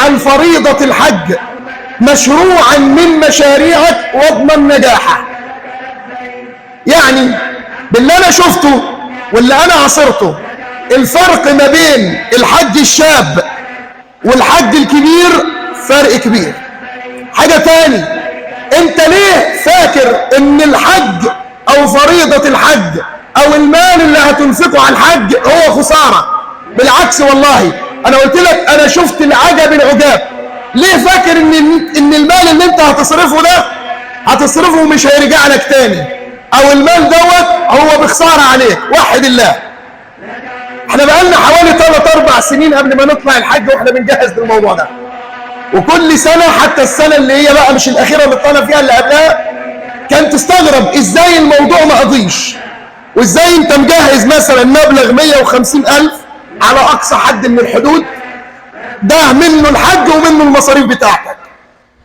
اجعل فريضة الحج مشروعا من مشاريعك واضمن نجاحه. يعني باللي انا شفته واللي انا عاصرته، الفرق ما بين الحج الشاب والحج الكبير فرق كبير. حاجة تاني، انت ليه فاكر ان الحج او فريضة الحج او المال اللي هتنفقه على الحج هو خسارة؟ بالعكس والله، انا قلت لك انا شفت العجب العجاب. ليه فاكر ان المال اللي انت هتصرفه ده هتصرفه ومش هيرجع لك تاني، او المال دوت هو بخسارة عليك؟ وحد الله. احنا بقالنا حوالي 3-4 سنين قبل ما نطلع الحج واحنا بنجهز للموضوع ده، وكل سنة حتى السنة اللي هي بقى مش الأخيرة اللي طلع فيها اللي قبلها كان تستغرب ازاي الموضوع ما قضيش، وازاي انت مجهز مثلا مبلغ 150,000 على أقصى حد من الحدود، ده منه الحج ومنه المصاريف بتاعتك.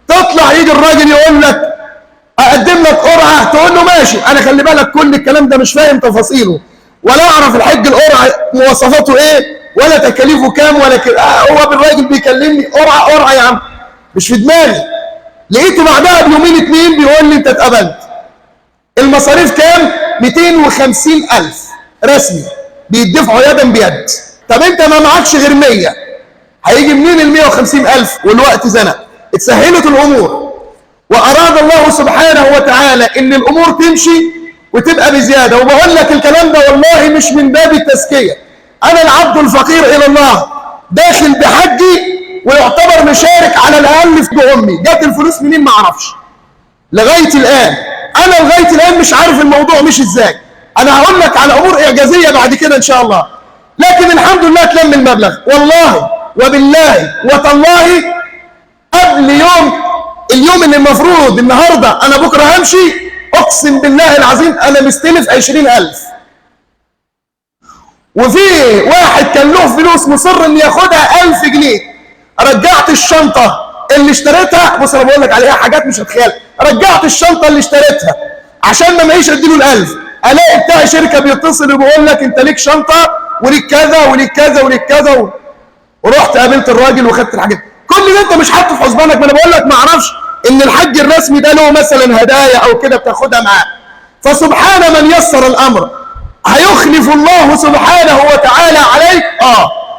تطلع يجي الراجل يقول لك أقدم لك قرعة، تقول له ماشي، أنا خلي بالك كل الكلام ده مش فاهم تفاصيله، ولا أعرف الحج القرعة مواصفاته إيه ولا تكاليفه كام ولا كده. هو بالراجل بيكلمني قرعة يا عم، مش في دماغي. لقيته بعدها بيومين 2 بيقول لي أنت اتقبلت. المصاريف كام؟ 250,000 رسمي بيدفعوا يدا بيد. طب أنت ما معكش غير 100، هيجي منين ال 150,000 والوقت زنق؟ اتسهلت الأمور وأراد الله سبحانه وتعالى إن الأمور تمشي وتبقى بزيادة. وبقول لك الكلام ده والله مش من باب التزكية، أنا العبد الفقير إلى الله داخل بحجي ويعتبر مشارك على الأقل في أمي. جت الفلوس منين ما أعرفش لغاية الآن. أنا لغاية الآن مش عارف الموضوع مش إزاي. أنا هقول لك على أمور إعجازية بعد كده إن شاء الله، لكن الحمد لله تلم المبلغ. والله وبالله وتالله قبل اليوم اللي المفروض النهارده أنا بكرة همشي، أقسم بالله العظيم أنا مستلف 20,000. وفي واحد كان له فلوس مصر إن ياخدها 1000 جنيه. رجعت الشنطة اللي اشتريتها، بص أنا بقول لك عليها حاجات مش هتخيل. رجعت الشنطة اللي اشتريتها عشان ما معيش أديله ال1000. ألاقي بتاع شركة بيتصل وبيقول لك أنت ليك شنطة وليك كذا وليك كذا وليك كذا ورحت قابلت الراجل وخدت الحاجات. كل ده أنت مش حاطه في حسبانك. ما أنا بقول لك ما أعرفش إن الحج الرسمي ده له مثلا هدايا أو كده بتاخدها معاه. فسبحان من يسر الأمر، هيخلف الله سبحانه وتعالى عليك.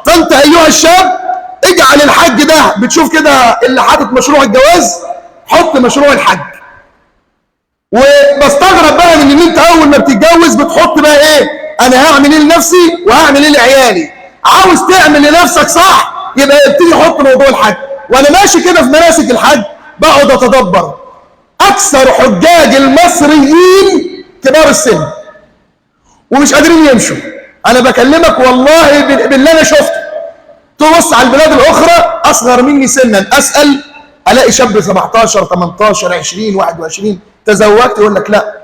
فأنت أيها الشاب اجعل الحج ده، بتشوف كده اللي حاطط مشروع الجواز حط مشروع الحج. وبستغرب بقى من ان انت اول ما بتتجوز بتحط بقى ايه، انا هعمل ايه لنفسي وهعمل ايه لعيالي. عاوز تعمل لنفسك صح يبقى ابتدي حط موضوع الحج. وانا ماشي كده في مناسك الحج بقعد اتدبر، اكثر حجاج المصريين كبار السن ومش قادرين يمشوا. انا بكلمك والله باللي انا شفته. تبص على البلاد الاخرى اصغر مني سنا، اسال الاقي شاب 17 18 20 21 تزوجت، يقول لك لا.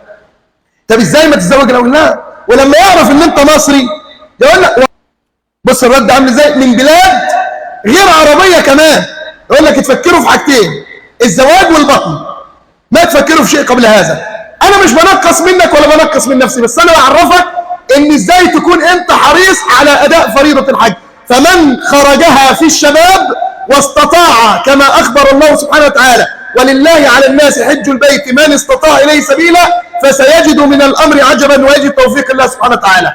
طب ازاي ما تتزوج؟ اقول لا. ولما يعرف ان انت مصري يقول لك بص الرد عامل ازاي، من بلاد غير عربيه كمان، يقول لك تفكروا في حاجتين، الزواج والبطن، ما تفكروا في شيء قبل هذا. انا مش بنقص منك ولا بنقص من نفسي، بس انا بعرفك ان ازاي تكون انت حريص على اداء فريضه الحج. فمن خرجها في الشباب واستطاع، كما اخبر الله سبحانه وتعالى ولله على الناس حج البيت من استطاع اليه سبيلا، فسيجد من الامر عجبا ويجد توفيق الله سبحانه وتعالى.